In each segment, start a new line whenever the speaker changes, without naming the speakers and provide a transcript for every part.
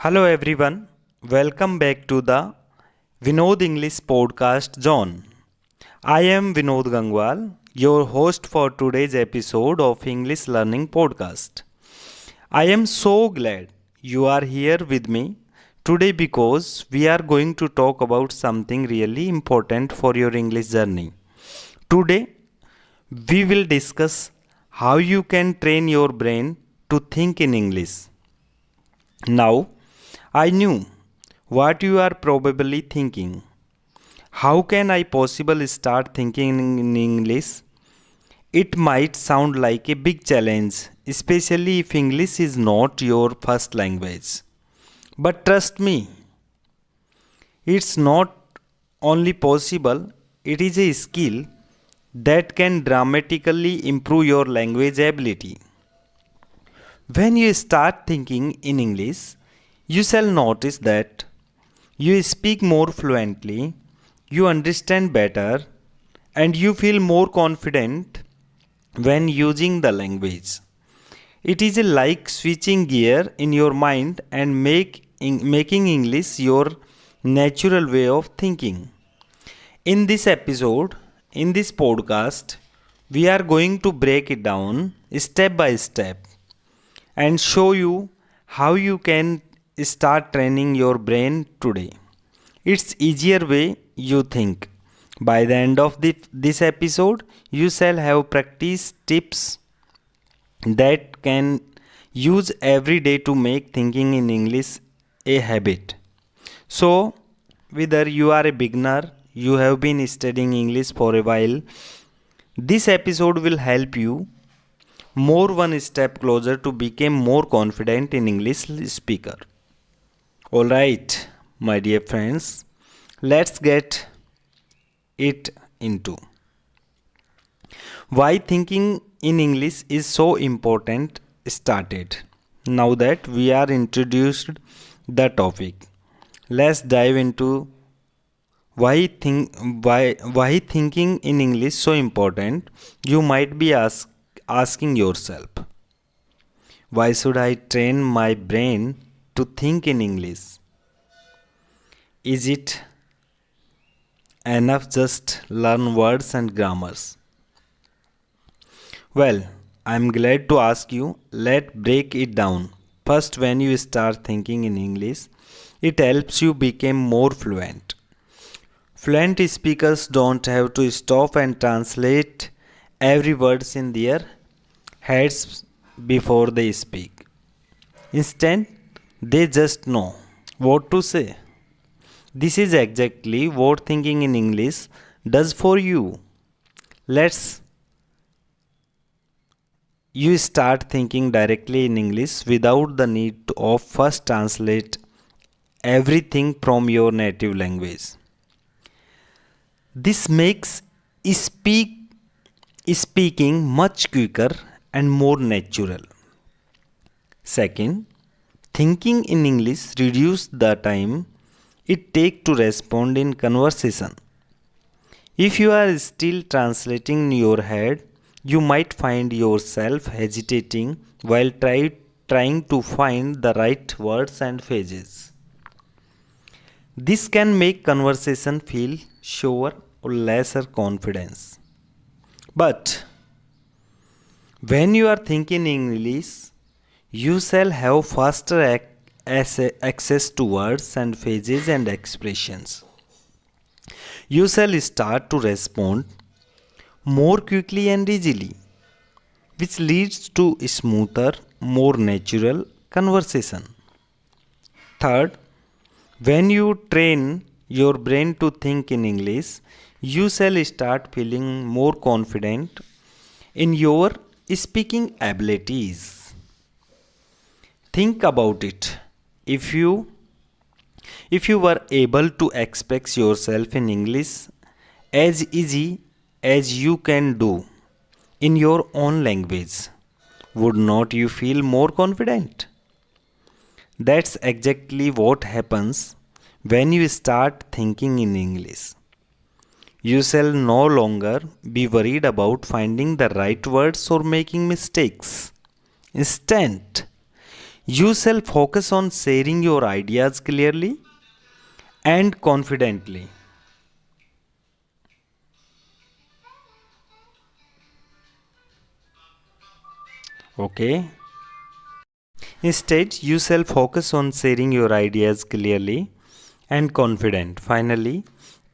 Hello everyone, welcome back to the Vinod English Podcast Zone. I am Vinod Gangwal, your host for today's episode of English Learning Podcast. I am so glad you are here with me today because we are going to talk about something really important for your English journey. Today, we will discuss how you can train your brain to think in English. Now, I knew what you are probably thinking. How can I possibly start thinking in English? It might sound like a big challenge, especially if English is not your first language. But trust me, it's not only possible, it is a skill that can dramatically improve your language ability. When you start thinking in English, you shall notice that you speak more fluently, you understand better, and you feel more confident when using the language. It is like switching gear in your mind and making English your natural way of thinking. In this episode, in this podcast, we are going to break it down step by step and show you how you can start training your brain today. It's easier way you think. By the end of this episode, you shall have practice tips that can use every day to make thinking in English a habit. So, whether you are a beginner, you have been studying English for a while, this episode will help you more one step closer to become more confident in English speaker. Alright, my dear friends, let's get it into why thinking in English is so important started. Now that we are introduced the topic, let's dive into why thinking in English so important. You might be asking yourself, why should I train my brain to think in English? Is it enough just learn words and grammars? Well, I'm glad to ask you. Let's break it down. First, when you start thinking in English, it helps you become more fluent. Fluent speakers don't have to stop and translate every words in their heads before they speak. Instead, they just know what to say. This is exactly what thinking in English does for you. Let's you start thinking directly in English without the need of first translate everything from your native language. This makes speak, speaking much quicker and more natural. Second, thinking in English reduces the time it takes to respond in conversation. If you are still translating in your head, you might find yourself hesitating while trying to find the right words and phrases. This can make conversation feel slower or lesser confidence. But when you are thinking English, you shall have faster access to words and phrases and expressions. You shall start to respond more quickly and easily, which leads to smoother, more natural conversation. Third, when you train your brain to think in English, you shall start feeling more confident in your speaking abilities. Think about it. If you were able to express yourself in English as easy as you can do in your own language, would not you feel more confident? That's exactly what happens when you start thinking in English. You shall no longer be worried about finding the right words or making mistakes. Instead, You shall focus on sharing your ideas clearly and confidently. Okay. Instead, you shall focus on sharing your ideas clearly and confident. Finally,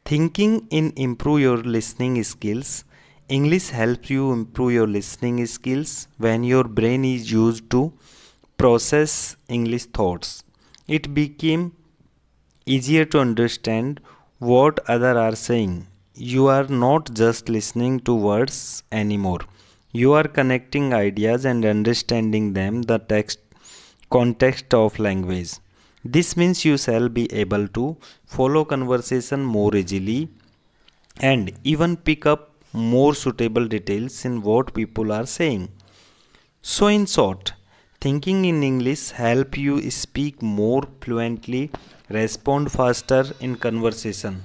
thinking in improve your listening skills. English helps you improve your listening skills when your brain is used to process English thoughts. It became easier to understand what others are saying. You are not just listening to words anymore. You are connecting ideas and understanding them the text context of language. This means you shall be able to follow conversation more easily and even pick up more suitable details in what people are saying. So in short, thinking in English help you speak more fluently, respond faster in conversation.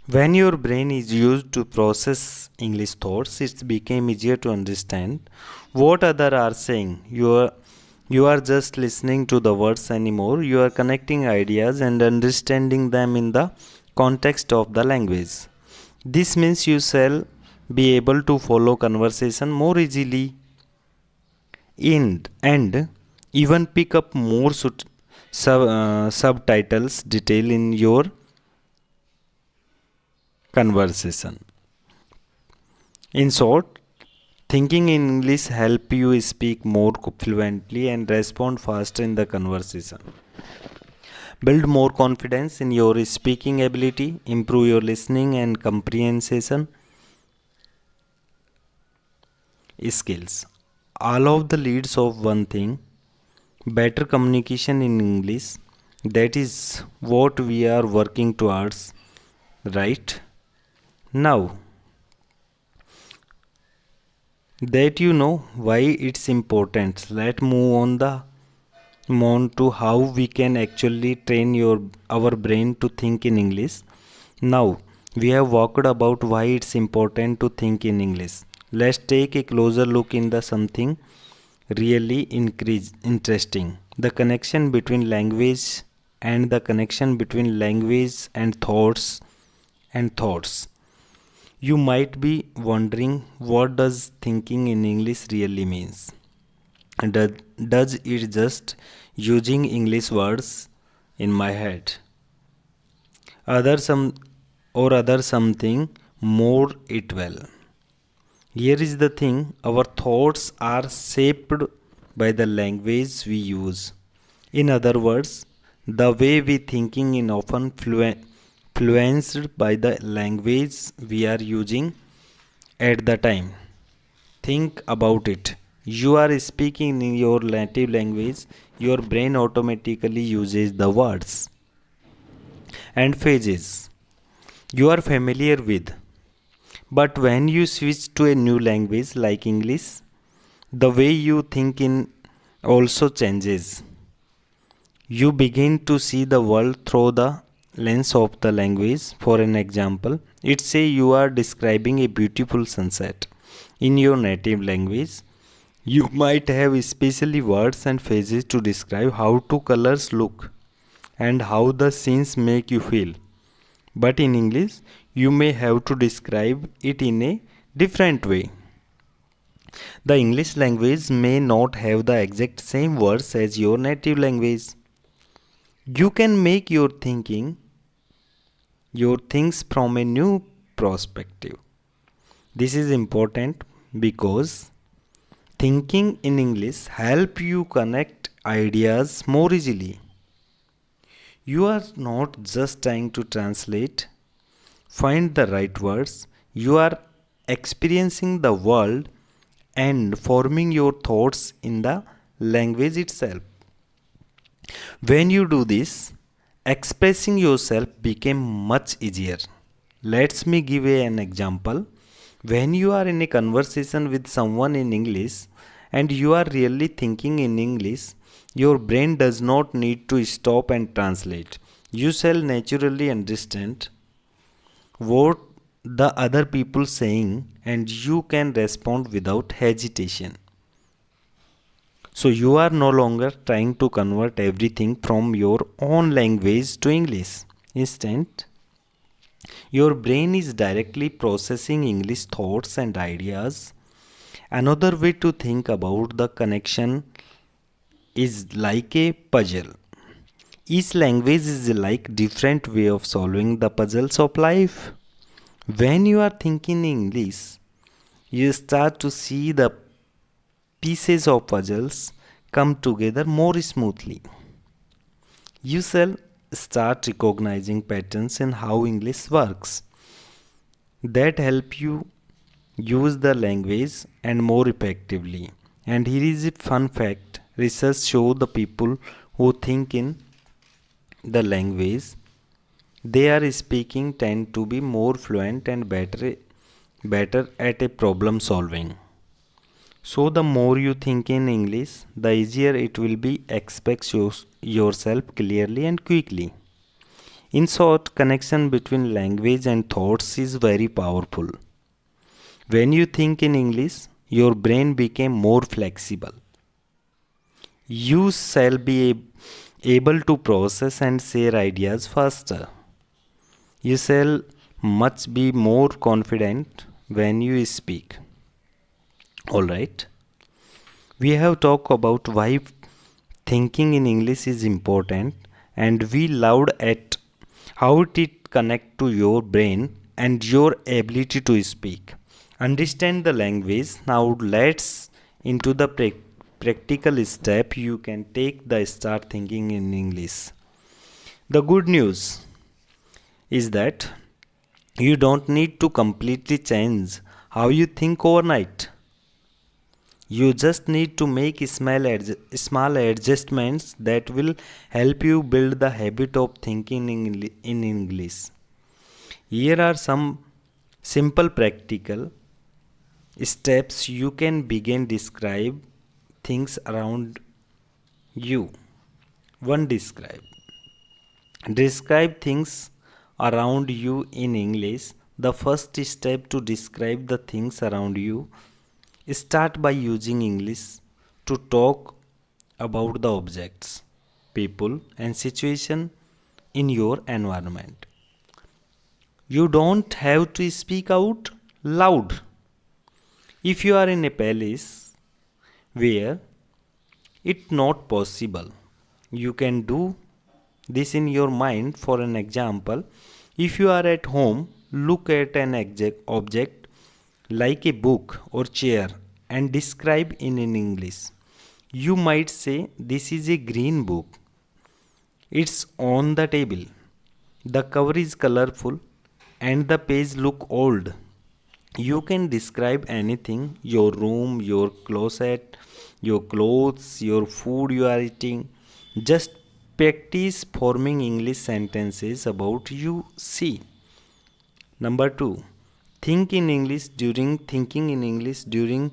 When your brain is used to process English thoughts, it became easier to understand what others are saying. You are just listening to the words anymore. You are connecting ideas and understanding them in the context of the language. This means you shall be able to follow conversation more easily and even pick up more subtitles detail in your conversation. In short, thinking in English help you speak more fluently and respond faster in the conversation. Build more confidence in your speaking ability, improve your listening and comprehension skills. All of the leads of one thing, better communication in English. That is what we are working towards, right? Now that you know why it's important, let's move on to how we can actually train our brain to think in English. Now we have talked about why it's important to think in English. Let's take a closer look in the something really interesting. The connection between language and thoughts. You might be wondering, what does thinking in English really means? Does, does it just using English words in my head? Other some other something more it well. Here is the thing, our thoughts are shaped by the language we use. In other words, the way we thinking is often influenced by the language we are using at the time. Think about it. You are speaking in your native language, your brain automatically uses the words and phrases you are familiar with. But when you switch to a new language like English, the way you think in also changes. You begin to see the world through the lens of the language. For an example, let's say you are describing a beautiful sunset in your native language. You might have especially words and phrases to describe how two colors look and how the scenes make you feel. But in English, you may have to describe it in a different way. The English language may not have the exact same words as your native language. You can make your things from a new perspective. This is important because thinking in English help you connect ideas more easily. You are not just trying to find the right words. You are experiencing the world and forming your thoughts in the language itself. When you do this, expressing yourself became much easier. Let me give an example. When you are in a conversation with someone in English and you are really thinking in English, your brain does not need to stop and translate. You shall naturally understand what the other people saying, and you can respond without hesitation. So you are no longer trying to convert everything from your own language to English. Instead, your brain is directly processing English thoughts and ideas. Another way to think about the connection is like a puzzle. Each language is like different way of solving the puzzles of life. When you are thinking English, you start to see the pieces of puzzles come together more smoothly. You shall start recognizing patterns in how English works that help you use the language and more effectively. And here is a fun fact. Research shows the people who think in the language they are speaking tend to be more fluent and better at a problem solving. So the more you think in English, the easier it will be express yourself clearly and quickly. In short, connection between language and thoughts is very powerful. When you think in English, your brain became more flexible. You shall be able to process and share ideas faster. You shall much be more confident when you speak. Alright. We have talked about why thinking in English is important, and we loved at how it connects to your brain and your ability to speak. Understand the language. Now let's into the practical step you can take the start thinking in English. The good news is that you don't need to completely change how you think overnight. You just need to make small adjustments that will help you build the habit of thinking in English. Here are some simple practical steps you can begin describe things around you. 1. Describe things around you in English. The first step to describe the things around you, start by using English to talk about the objects, people, and situation in your environment. You don't have to speak out loud. If you are in a palace where it's not possible, you can do this in your mind. For an example, if you are at home, look at an object like a book or chair and describe in English. You might say, this is a green book. It's on the table. The cover is colorful and the page look old. You can describe anything, your room, your closet, your clothes, your food you are eating. Just practice forming English sentences about you see. Number 2. Thinking in English during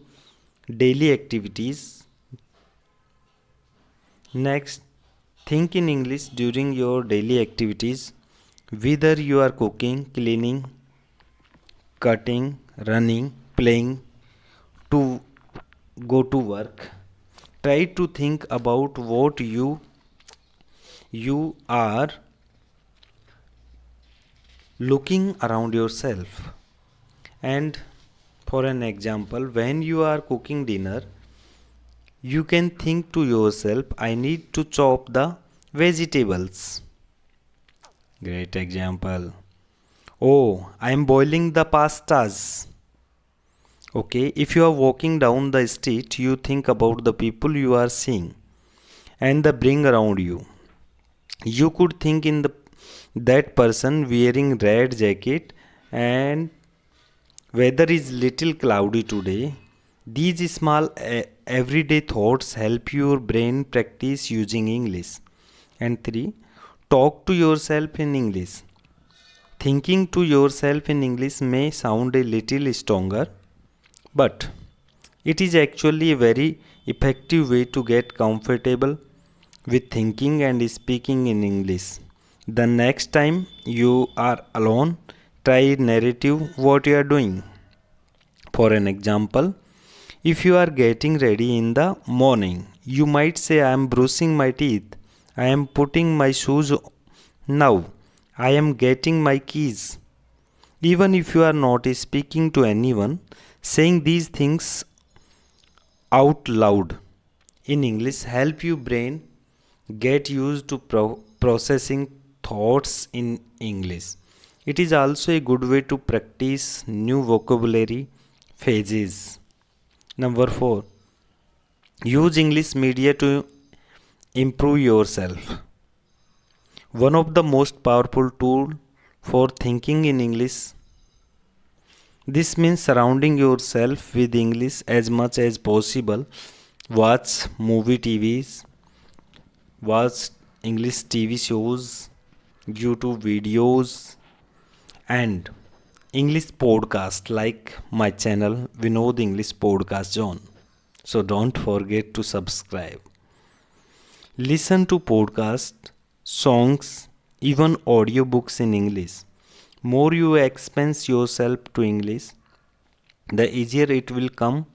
daily activities. Next, think in English during your daily activities, whether you are cooking, cleaning, cutting, running, playing, to go to work. Try to think about what you are looking around yourself. And for an example, when you are cooking dinner, you can think to yourself, I need to chop the vegetables. Great example. Oh, I am boiling the pastas. Okay, if you are walking down the street, you think about the people you are seeing and the bring around you. You could think in that person wearing red jacket and weather is little cloudy today. These small everyday thoughts help your brain practice using English. And 3. Talk to yourself in English. Thinking to yourself in English may sound a little stronger, but it is actually a very effective way to get comfortable with thinking and speaking in English. The next time you are alone, try narrative what you are doing. For an example, if you are getting ready in the morning, you might say, I am brushing my teeth, I am putting my shoes now, I am getting my keys. Even if you are not speaking to anyone, saying these things out loud in English help your brain get used to processing thoughts in English. It is also a good way to practice new vocabulary phrases. Number 4. Use English media to improve yourself. One of the most powerful tools for thinking in English. This means surrounding yourself with English as much as possible. Watch movie TVs, watch English TV shows, YouTube videos, and English podcast like my channel Vinod English Podcast Zone. So don't forget to subscribe. Listen to podcasts, songs, even audiobooks in English. More you expose yourself to English, the easier it will come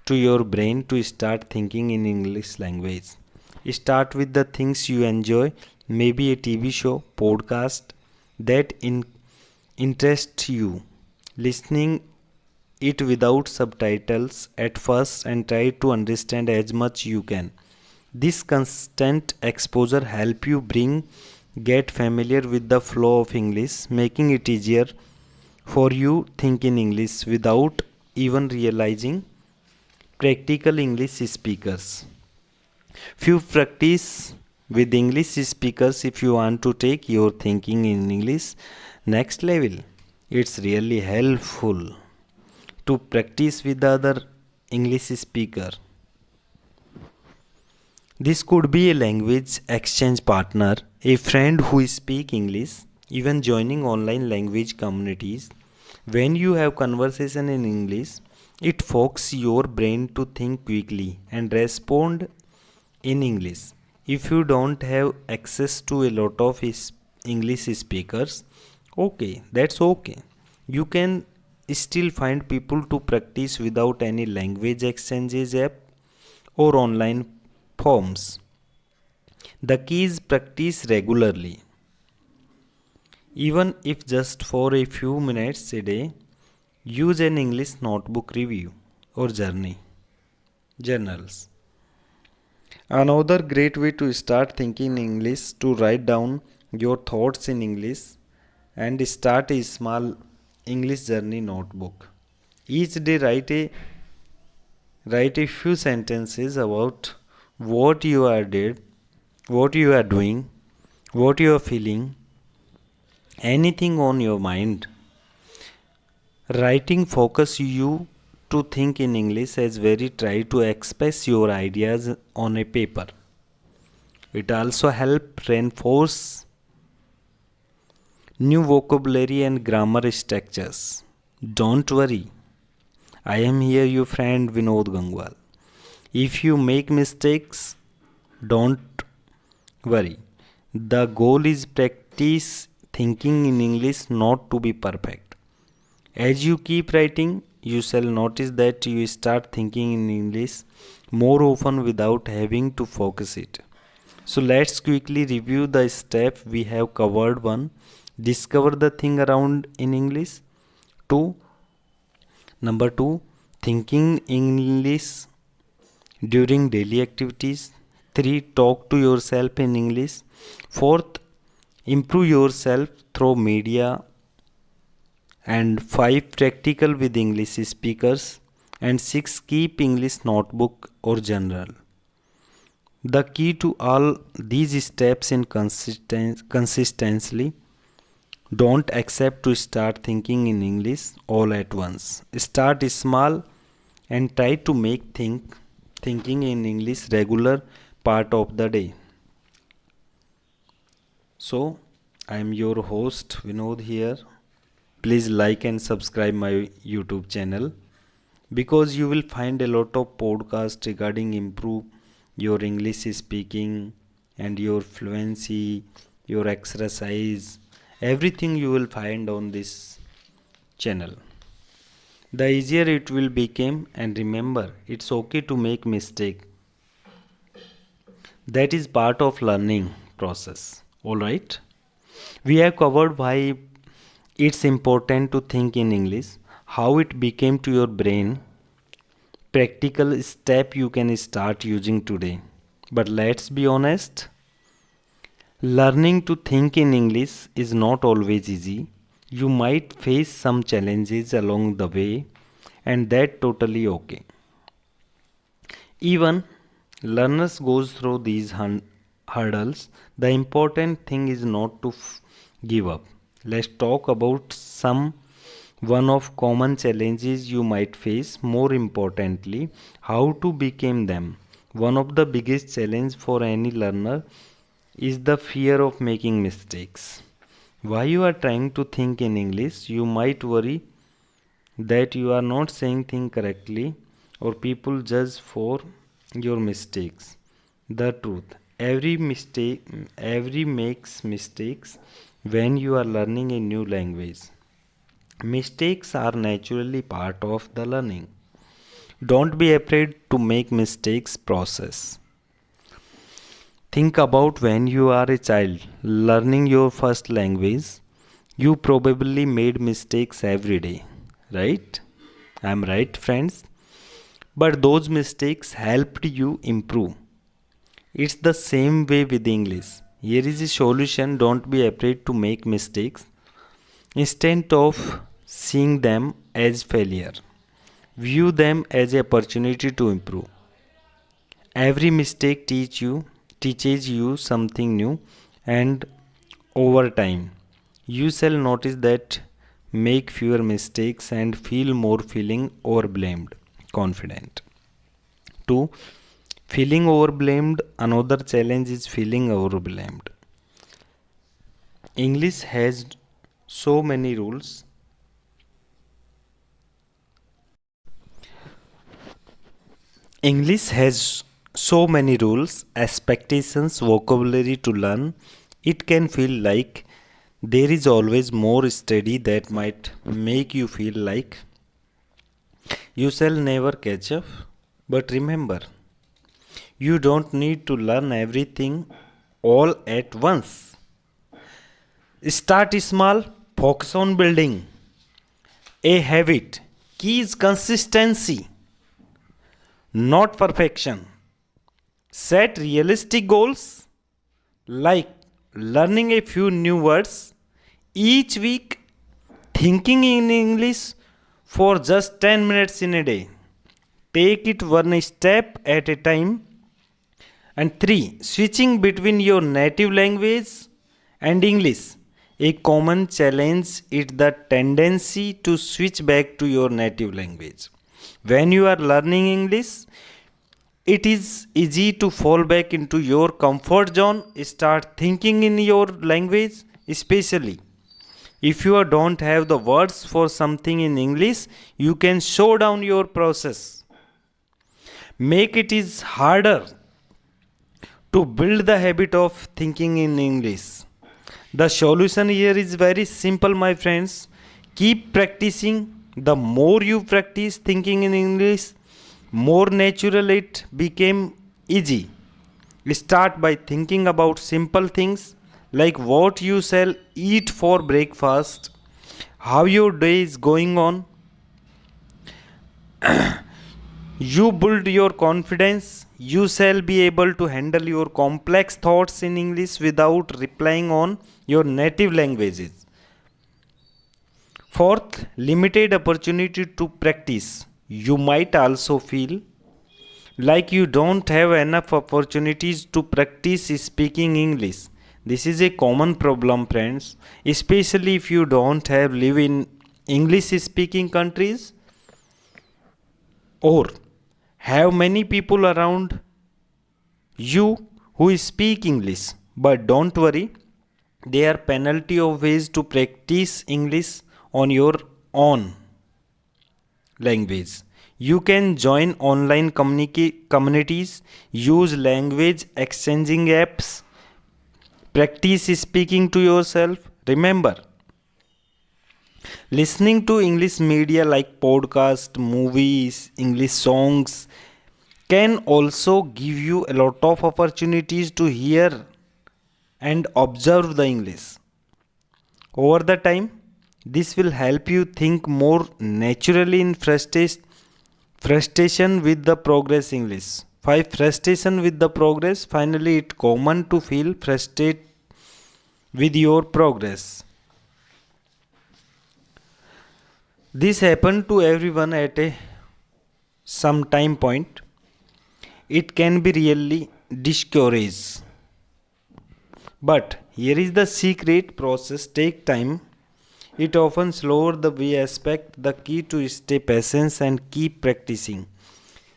to your brain to start thinking in English language. Start with the things you enjoy, maybe a TV show, podcast that interests you. Listening it without subtitles at first and try to understand as much you can. This constant exposure help you get familiar with the flow of English, making it easier for you think in English without even realizing. Practical English speakers. Few practice with English speakers if you want to take your thinking in English next level. It's really helpful to practice with other English speaker. This could be a language exchange partner, a friend who speaks English, even joining online language communities. When you have conversation in English, it focuses your brain to think quickly and respond in English. If you don't have access to a lot of English speakers, okay, that's okay. You can still find people to practice without any language exchanges app or online forms. The key is practice regularly. Even if just for a few minutes a day, use an English notebook review or journals. Another great way to start thinking English to write down your thoughts in English and start a small English journey notebook. Each day write a few sentences about what you are did, what you are doing, what you are feeling, anything on your mind. Writing focus you to think in English as very try to express your ideas on a paper. It also help reinforce new vocabulary and grammar structures. Don't worry. I am here your friend Vinod Gangwal. If you make mistakes, don't worry. The goal is practice thinking in English not to be perfect. As you keep writing, you shall notice that you start thinking in English more often without having to focus it. So let's quickly review the steps we have covered. 1. Discover the thing around in English. 2. Number 2. Thinking English during daily activities. 3. Talk to yourself in English. 4th. Improve yourself through media. And 5. Practical with English speakers. And 6. Keep English notebook or journal. The key to all these steps in consistently. Don't accept to start thinking in English all at once. Start small and try to make thinking in English regular part of the day. So, I am your host Vinod here. Please like and subscribe my YouTube channel because you will find a lot of podcasts regarding improve your English speaking and your fluency, your exercise Everything you will find on this channel. The easier it will become, and remember, it's okay to make mistake. That is part of learning process. All right. We have covered why it's important to think in English, how it became to your brain, practical step you can start using today. But let's be honest, learning to think in English is not always easy. You might face some challenges along the way, and that totally okay. Even learners goes through these hurdles. The important thing is not to give up. Let's talk about some one of common challenges you might face. More importantly, how to become them. One of the biggest challenge for any learner is the fear of making mistakes. While you are trying to think in English, you might worry that you are not saying things correctly or people judge for your mistakes. The truth, every makes mistakes when you are learning a new language. Mistakes are naturally part of the learning. Don't be afraid to make mistakes process. Think about when you are a child learning your first language. You probably made mistakes every day, right? I'm right, friends? But those mistakes helped you improve. It's the same way with English. Here is a solution. Don't be afraid to make mistakes. Instead of seeing them as failure, view them as an opportunity to improve. Every mistake teaches you something new, and over time you shall notice that make fewer mistakes and feel more feeling overblamed confident. 2. Feeling overblamed. Another challenge is feeling overblamed. English has so many rules. English has so many rules, expectations, vocabulary to learn. It can feel like there is always more study that might make you feel like you shall never catch up. But remember, you don't need to learn everything all at once. Start small, focus on building a habit. Key is consistency, not perfection. Set realistic goals like learning a few new words each week, thinking in English for just 10 minutes in a day. Take it one step at a time. And 3. Switching between your native language and English. A common challenge is the tendency to switch back to your native language. When you are learning English, it is easy to fall back into your comfort zone, start thinking in your language, especially if you don't have the words for something in English. You can slow down your process. Make it is harder to build the habit of thinking in English. The solution here is very simple, my friends. Keep practicing. The more you practice thinking in English, more natural it became easy. Start by thinking about simple things like what you shall eat for breakfast, how your day is going on. You build your confidence. You shall be able to handle your complex thoughts in English without relying on your native languages. Fourth, limited opportunity to practice. You might also feel like you don't have enough opportunities to practice speaking English. This is a common problem, friends, especially if you don't have live in English speaking countries or have many people around you who speak English. But don't worry, there are plenty of ways to practice English on your own language. You can join online communities, use language exchanging apps, practice speaking to yourself, Remember, listening to English media like podcast, movies, English songs can also give you a lot of opportunities to hear and observe the English. Over the time, this will help you think more naturally in frustration with the progress English. 5. Frustration with the progress. Finally, it's common to feel frustrated with your progress. This happened to everyone at some time point. It can be really discouraging. But here is the secret: process take time. It often slower the way aspect. The key to stay patient and keep practicing.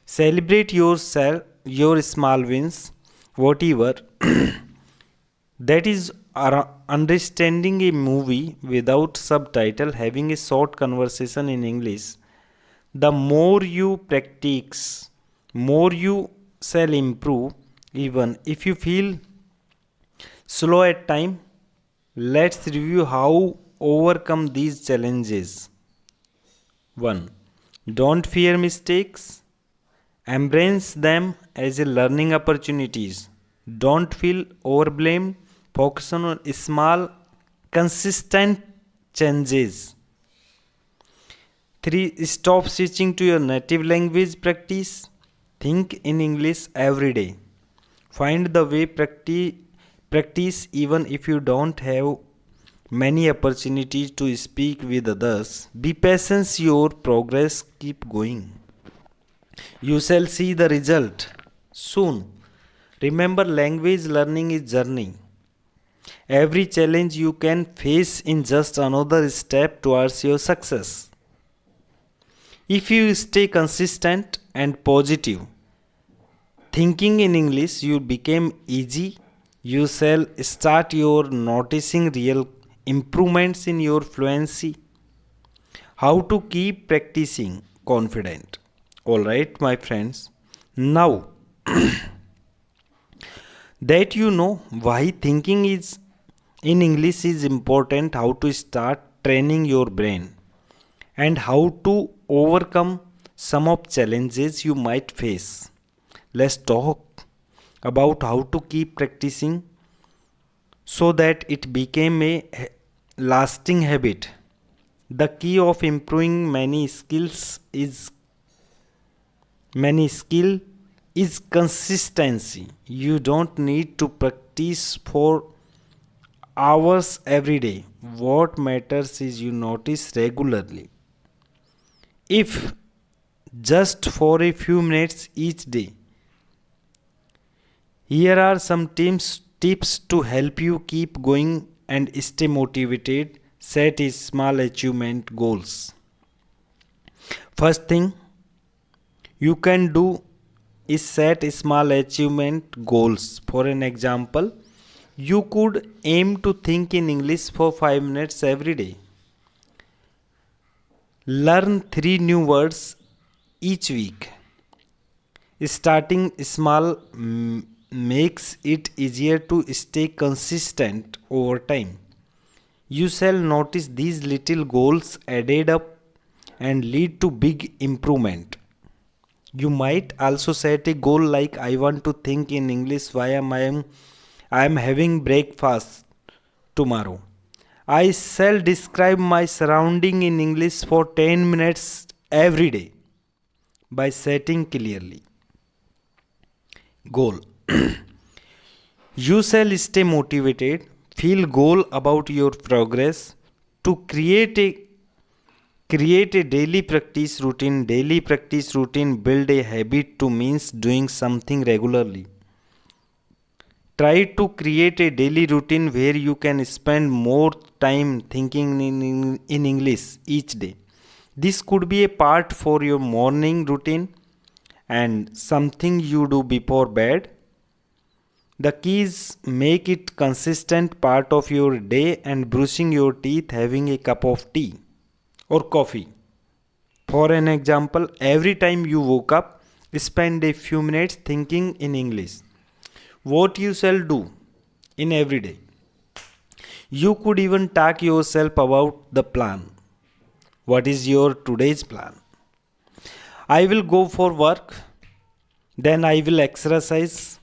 Celebrate yourself, your small wins, whatever. That is understanding a movie without subtitle, having a short conversation in English. The more you practice, more you shall improve. Even if you feel slow at time, let's review how overcome these challenges. 1. Don't fear mistakes. Embrace them as a learning opportunities. Don't feel overblamed. Focus on small, consistent changes. 3. Stop switching to your native language practice. Think in English every day. Find the way practice even if you don't have many opportunities to speak with others. Be patient, your progress keep going. You shall see the result soon. Remember, language learning is journey. Every challenge you can face in just another step towards your success. If you stay consistent and positive, thinking in English you become easy. You shall start your noticing real improvements in your fluency. How to keep practicing confident. Alright, my friends. Now that you know why thinking is in English is important, how to start training your brain, and how to overcome some of challenges you might face. Let's talk about how to keep practicing so that it became a lasting habit. The key of improving many skill is consistency. You don't need to practice for hours every day. What matters is you notice regularly. If just for a few minutes each day. Here are some tips to help you keep going and stay motivated. Set small achievement goals. First thing you can do is set small achievement goals. For an example, you could aim to think in English for 5 minutes every day. Learn 3 new words each week. Starting small makes it easier to stay consistent over time. You shall notice these little goals added up and lead to big improvement. You might also set a goal like, I want to think in English while I am having breakfast tomorrow. I shall describe my surrounding in English for 10 minutes every day. By setting clearly goal, you shall stay motivated, feel goal about your progress. To create a daily practice routine. Daily practice routine build a habit to means doing something regularly. Try to create a daily routine where you can spend more time thinking in English each day. This could be a part for your morning routine and something you do before bed. The key is make it consistent part of your day and brushing your teeth, having a cup of tea or coffee. For an example, every time you woke up, spend a few minutes thinking in English. What you shall do in every day. You could even talk yourself about the plan. What is your today's plan? I will go for work, then I will exercise,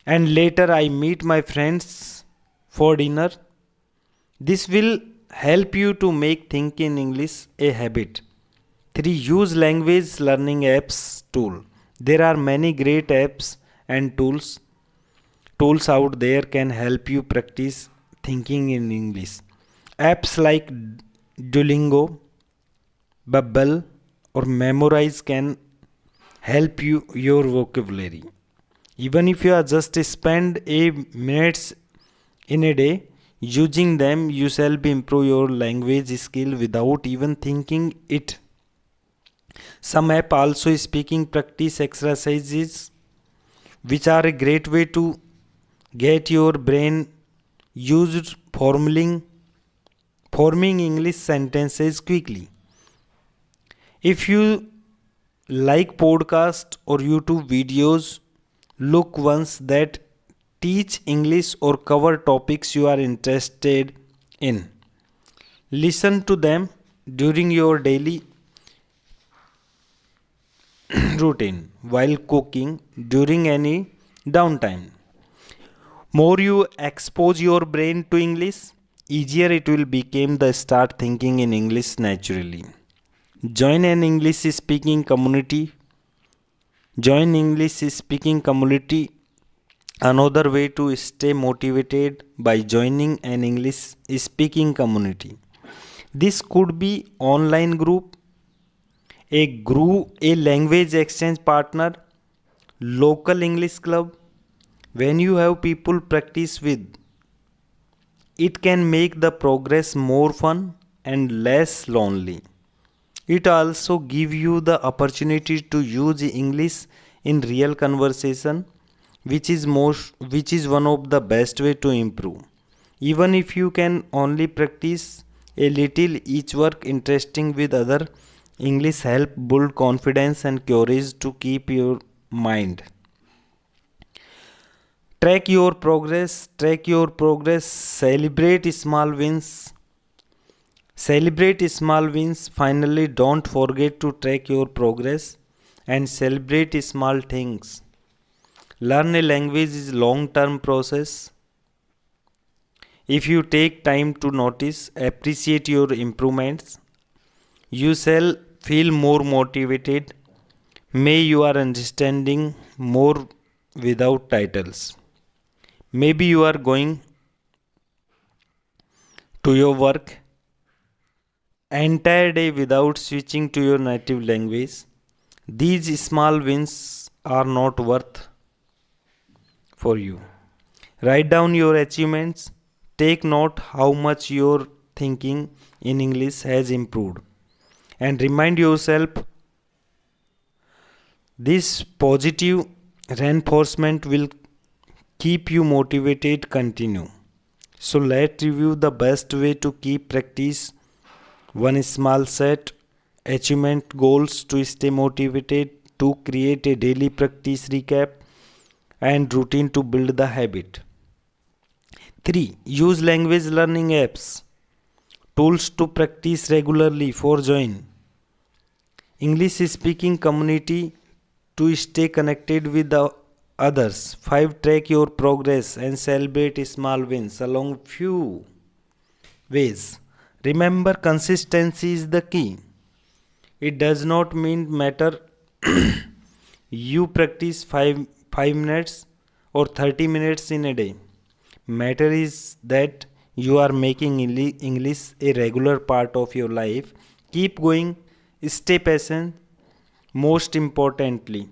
and later I meet my friends for dinner. This will help you to make thinking English a habit. 3. Use language learning apps tool. There are many great apps and tools out there can help you practice thinking in English. Apps like Duolingo, Bubble or Memorize can help you your vocabulary. Even if you are just spend a minutes in a day using them, you shall be improve your language skill without even thinking it. Some app also speaking practice exercises which are a great way to get your brain used forming English sentences quickly. If you like podcast or YouTube videos, look ones that teach English or cover topics you are interested in. Listen to them during your daily routine, while cooking, during any downtime. More you expose your brain to English, easier it will become the start thinking in English naturally. Join an English speaking community. Join English speaking community. Another way to stay motivated by joining an English speaking community. This could be online group, a language exchange partner, local English club. When you have people practice with, it can make the progress more fun and less lonely. It also gives you the opportunity to use English in real conversation, which is one of the best way to improve. Even if you can only practice a little each work interesting with other, English help build confidence and courage to keep your mind. Track your progress, celebrate small wins. Finally, don't forget to track your progress and celebrate small things. Learn a language is long term process. If you take time to notice, appreciate your improvements, you shall feel more motivated. May you are understanding more without titles. Maybe you are going to your work entire day without switching to your native language. These small wins are not worth for you. Write down your achievements. Take note how much your thinking in English has improved. And remind yourself this positive reinforcement will keep you motivated continue. So let's review the best way to keep practice. One small set achievement goals to stay motivated, to create a daily practice recap and routine to build the habit. 3. Use language learning apps. Tools to practice regularly. 4. Join English speaking community to stay connected with the others. 5. Track your progress and celebrate small wins along few ways. Remember, consistency is the key. It does not mean matter you practice 5 minutes or 30 minutes in a day. Matter is that you are making English a regular part of your life. Keep going, stay patient. Most importantly,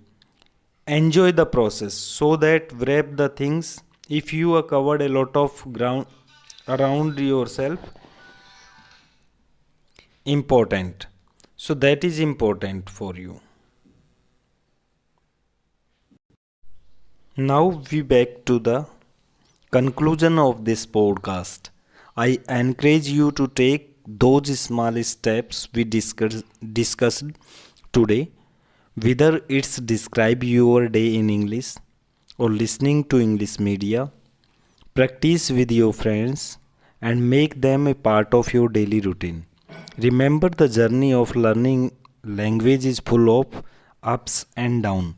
enjoy the process so that wrap the things. If you have covered a lot of ground around yourself, important. So that is important for you. Now we back to the conclusion of this podcast. I encourage you to take those small steps we discussed today, whether it's describe your day in English or listening to English media, Practice with your friends and make them a part of your daily routine. Remember, the journey of learning language is full of ups and downs,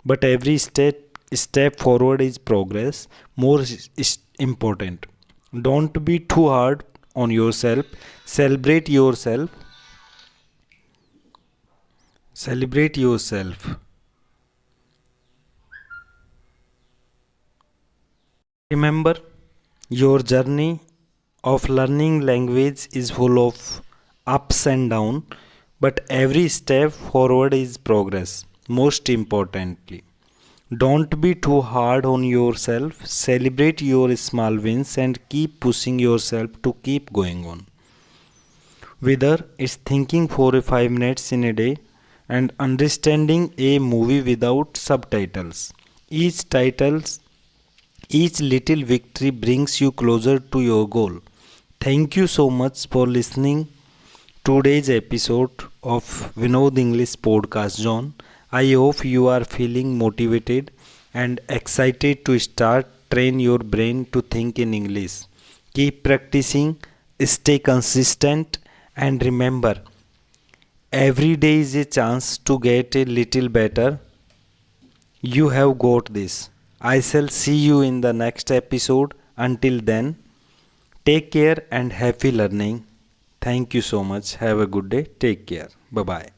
but every step forward is progress. More is important. Don't be too hard on yourself. Celebrate yourself. Celebrate yourself. Remember, your journey of learning language is full of ups and downs, but every step forward is progress. Most importantly, don't be too hard on yourself. Celebrate your small wins and keep pushing yourself to keep going on. Whether it's thinking for 5 minutes in a day and understanding a movie without subtitles. Each titles each little victory brings you closer to your goal. Thank you so much for listening today's episode of Vinod English Podcast Zone. I hope you are feeling motivated and excited to start train your brain to think in English. Keep practicing, stay consistent, and remember, every day is a chance to get a little better. You have got this. I shall see you in the next episode. Until then, take care and happy learning. Thank you so much. Have a good day. Take care. Bye bye.